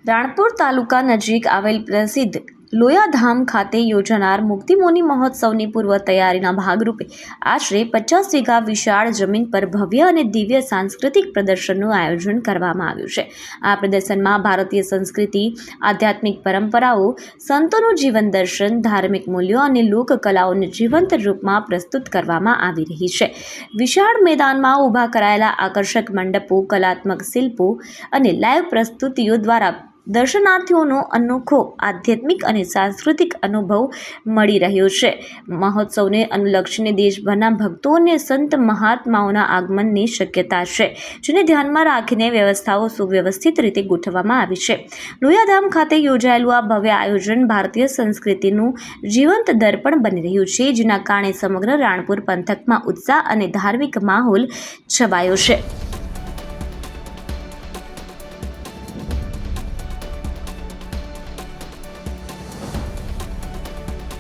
રાણપુર તાલુકા નજીક આવેલ પ્રસિદ્ધ લોયાધામ ખાતે યોજાનાર મુક્તિમોની મહોત્સવની પૂર્વ તૈયારીના ભાગરૂપે આશરે 50 વીઘા વિશાળ જમીન પર ભવ્ય અને દિવ્ય સાંસ્કૃતિક પ્રદર્શનનું આયોજન કરવામાં આવ્યું છે. આ પ્રદર્શનમાં ભારતીય સંસ્કૃતિ, આધ્યાત્મિક પરંપરાઓ, સંતોનું જીવન દર્શન, ધાર્મિક મૂલ્યો અને લોકકલાઓને જીવંત રૂપમાં પ્રસ્તુત કરવામાં આવી રહી છે. વિશાળ મેદાનમાં ઊભા કરાયેલા આકર્ષક મંડપો, કલાત્મક શિલ્પો અને લાઈવ પ્રસ્તુતિઓ દ્વારા દર્શનાર્થીઓનો અનોખો આધ્યાત્મિક અને સાંસ્કૃતિક અનુભવ મળી રહ્યો છે. મહોત્સવને અનુલક્ષીને દેશભરના ભક્તો અને સંત મહાત્માઓના આગમનની શક્યતા છે, જેને ધ્યાનમાં રાખીને વ્યવસ્થાઓ સુવ્યવસ્થિત રીતે ગોઠવવામાં આવી છે. લોયાધામ ખાતે યોજાયેલું આ ભવ્ય આયોજન ભારતીય સંસ્કૃતિનું જીવંત દર્પણ બની રહ્યું છે, જેના કારણે સમગ્ર રાણપુર પંથકમાં ઉત્સાહ અને ધાર્મિક માહોલ છવાયો છે.